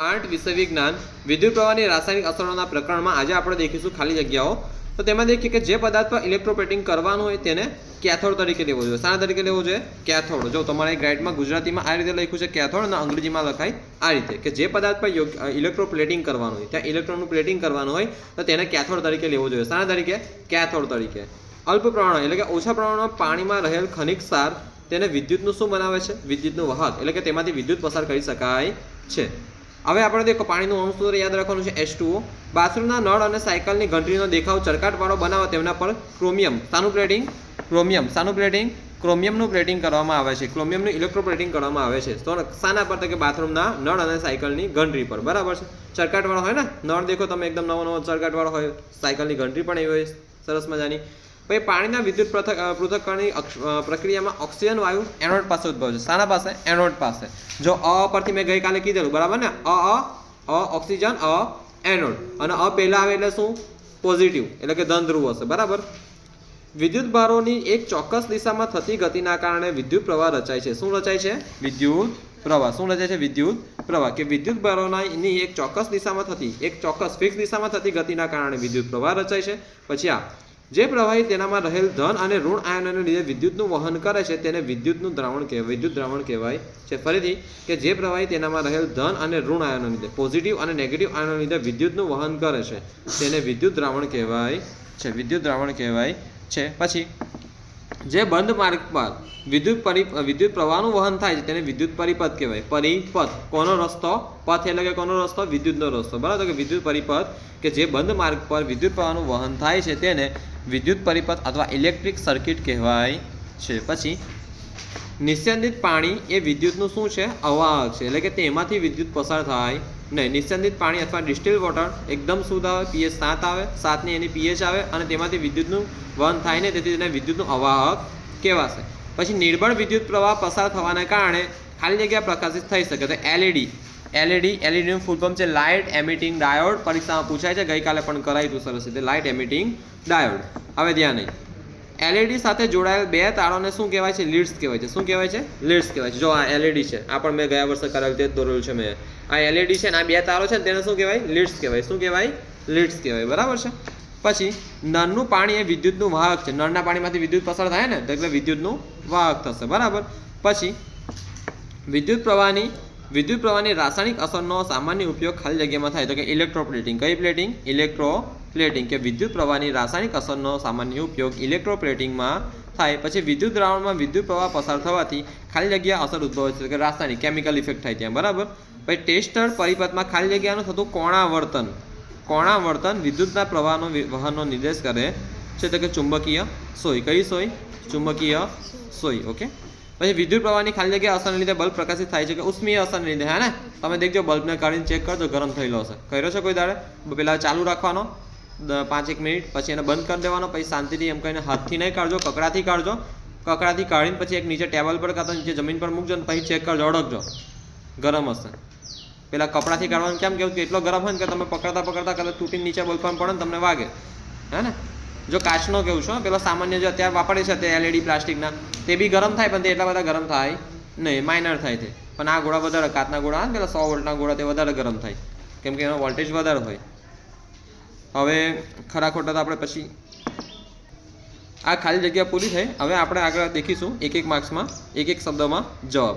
8 વિષય વિજ્ઞાન વિદ્યુત પ્રવાહની રાસાયણિક અસરોના પ્રકરણમાં આજે આપણે દેખીશું ખાલી જગ્યાઓ. તો તેમાં દેખીએ કે જે પદાર્થ પર ઇલેક્ટ્રોપ્લેટિંગ કરવાનું હોય તેને કેથોડ તરીકે લેવો જોઈએ. શાના તરીકે લેવો જોઈએ? કેથોડ. જો તમારે ગાઈડમાં ગુજરાતીમાં આ રીતે લખ્યું છે કેથોડ અને અંગ્રેજીમાં લખાય આ રીતે કે જે પદાર્થ પર ઇલેક્ટ્રોપ્લેટિંગ કરવાનું હોય ત્યાં ઇલેક્ટ્રોનનું પ્લેટિંગ કરવાનું હોય તો તેને કેથોડ તરીકે લેવો જોઈએ. શાના તરીકે? કેથોડ તરીકે. અલ્પ પ્રમાણમાં એટલે કે ઓછા પ્રમાણમાં પાણીમાં રહેલ ખનિજ સાર તેને વિદ્યુતનું શું બનાવે છે? વિદ્યુતનું વાહક એટલે કે તેમાંથી વિદ્યુત પસાર કરી શકાય છે. હવે આપણે દેખો પાણીનું અણુ સૂત્ર યાદ રાખવાનું છે H2O. બાથરૂમના નળ અને સાયકલની ઘંટડીનો દેખાવ ચરકાટવાળો બનાવવા તેમના પર ક્રોમિયમ શાનું પ્લેટિંગ? ક્રોમિયમ શાનું પ્લેટિંગ? ક્રોમિયમનું પ્લેટિંગ કરવામાં આવે છે. ક્રોમિયમનું ઇલેક્ટ્રોપ્લેટિંગ કરવામાં આવે છે. તો શાના પર? તો કે બાથરૂમના નળ અને સાયકલની ઘંટડી પર. બરાબર છે. ચરકાટવાળો હોય ને નળ દેખો તમે એકદમ નવો ચરકાટવાળો હોય, સાયકલની ઘંટડી પણ એવી હોય સરસ મજાની. પછી પાણીના વિદ્યુત પૃથક્કરણની પ્રક્રિયામાં ઓક્સિજન વાયુ એનોડ પાસે ઉદ્ભવે છે. શાના પાસે? એનોડ પાસે. જો અ પરથી મેં ગઈકાલે કીધેલું બરાબર ને, ઓક્સિજન એનોડ અને પહેલા આવે એટલે શું? પોઝિટિવ એટલે કે ધન ધ્રુવ હશે. બરાબર. વિદ્યુત ભારોની એક ચોક્કસ દિશામાં થતી ગતિના કારણે વિદ્યુત પ્રવાહ રચાય છે. શું રચાય છે? વિદ્યુત પ્રવાહ. શું રચાય છે? વિદ્યુત પ્રવાહ. કે વિદ્યુત ભારોની એક ચોક્કસ દિશામાં થતી એક ચોક્કસ ફિક્સ દિશામાં થતી ગતિના કારણે વિદ્યુત પ્રવાહ રચાય છે. પછી આ જે પ્રવાહી તેનામાં રહેલ ધન અને ઋણ આયનોને લીધે વિદ્યુતનું વહન કરે છે તેને વિદ્યુત દ્રાવણ કહેવાય છે. ફરીથી કે જે પ્રવાહી તેનામાં રહેલ ધન અને ઋણ આયનોને લીધે પોઝિટિવ અને નેગેટિવ આયનોને લીધે વિદ્યુતનું વહન કરે છે તેને વિદ્યુત દ્રાવણ કહેવાય છે. વિદ્યુત દ્રાવણ કહેવાય છે. પછી જે બંધ માર્ગ પર વિદ્યુત પ્રવાહનું વહન થાય છે તેને વિદ્યુત પરિપથ કહેવાય. પરિપથ કોનો રસ્તો? પથ એટલે કે કોનો રસ્તો? વિદ્યુતનો રસ્તો. બરાબર. કે વિદ્યુત પરિપથ કે જે બંધ માર્ગ પર વિદ્યુત પ્રવાહનું વહન થાય છે તેને વિદ્યુત પરિપથ અથવા ઇલેક્ટ્રિક સર્કિટ કહેવાય છે. પછી નિસ્યંદિત પાણી એ વિદ્યુતનું શું છે? અવાહક છે. એટલે કે તેમાંથી વિદ્યુત પસાર થાય નહીં. નિસ્યંદિત પાણી અથવા ડિસ્ટિલ વોટર એકદમ શુદ્ધ આવે, pH 7 આવે, 7ની એની pH આવે અને તેમાંથી વિદ્યુતનું વહન થાય ને તેથી તેને વિદ્યુતનું અવાહક કહેવાશે. પછી નિર્બળ વિદ્યુત પ્રવાહ પસાર થવાને કારણે ખાલી જગ્યા પ્રકાશિત થઈ શકે. તો એલઈડીનું ફૂલ ફોર્મ છે લાઇટ એમિટિંગ ડાયોડ. પરીક્ષામાં પૂછાય છે, ગઈકાલે પણ કરાયું હતું સરસ રીતે. Light emitting diode. હવે ધ્યાન નહીં. એલઈડી સાથે જોડાયેલ બે તારોને શું કહેવાય છે? લીડ્સ કહેવાય છે. શું કહેવાય છે? લીડ્સ કહેવાય છે. જો આ એલઈડી છે, આ પણ મેં ગયા વર્ષે કરાવ્યું તે દોરેલું છે મેં. આ એલઈડી છે ને આ બે તારો છે ને તેને શું કહેવાય? લીડ્સ કહેવાય. શું કહેવાય? લીડ્સ કહેવાય. બરાબર છે. પછી નળનું પાણી એ વિદ્યુતનું વાહક છે. નળના પાણીમાંથી વિદ્યુત પસાર થાય ને તો એટલે વિદ્યુતનું વાહક થશે. બરાબર. પછી વિદ્યુત પ્રવાહની રાસાયણિક અસરનો સામાન્ય ઉપયોગ ખાલી જગ્યામાં થાય તો કે ઇલેક્ટ્રોપ્લેટિંગ. કઈ પ્લેટિંગ? ઇલેક્ટ્રોપ્લેટિંગ. કે વિદ્યુત પ્રવાહની રાસાયણિક અસરનો સામાન્ય ઉપયોગ ઇલેક્ટ્રોપ્લેટિંગમાં થાય. પછી વિદ્યુત દ્રાવણમાં વિદ્યુત પ્રવાહ પસાર થવાથી ખાલી જગ્યા અસર ઉદ્ભવે છે કે રાસાયણિક કેમિકલ ઇફેક્ટ થાય ત્યાં. બરાબર. પછી ટેસ્ટર પરિપથમાં ખાલી જગ્યાનું થતું કોણાવર્તન વિદ્યુતના પ્રવાહનો વહનનો નિર્દેશ કરે છે તો કે ચુંબકીય સોય. કઈ સોય? ચુંબકીય સોય. ઓકે. પછી વિદ્યુત પ્રવાહની ખાલી જગ્યા અસરને લીધે બલ્બ પ્રકાશિત થાય છે કે ઉષ્મીય અસરને લીધે. હે ને તમે દેખજો બલ્બને કાઢીને ચેક કરજો, ગરમ થયેલો હશે. કર્યો છે કોઈ દાડે? પેલા ચાલુ રાખવાનો 5-1 મિનિટ, પછી એને બંધ કરી દેવાનો, પછી શાંતિથી એમ કહીને હાથથી નહીં કાઢજો, કકડાથી કાઢજો. કકડાથી કાઢીને પછી એક નીચે ટેબલ પર કાં તો નીચે જમીન પર મૂકજો ને પછી ચેક કરજો, અડકજો, ગરમ હશે. પેલા કપડાથી કાઢવાનું કેમ કેવું કે એટલો ગરમ હોય ને કે તમે પકડતા કદાચ તૂટીને નીચે બલ્બ પર પડે ને તમને વાગે. હે ને જો કાચનો કેવું છો, પેલો સામાન્ય જે અત્યારે વાપરે છે તે એલઈડી પ્લાસ્ટિકના તે બી ગરમ થાય પણ તે એટલા બધા ગરમ થાય નહીં, માઇનર થાય છે. પણ આ ગોળા વધારે, કાચના ગોળા આવે ને પેલા 100 વોલ્ટના ગોળા તે વધારે ગરમ થાય કેમ કે એનો વોલ્ટેજ વધારે હોય. હવે ખરા ખોટા તો આપણે પછી આ ખાલી જગ્યા પૂરી થઈ. હવે આપણે આગળ દેખીશું એક માર્ક્સમાં એક શબ્દમાં જવાબ.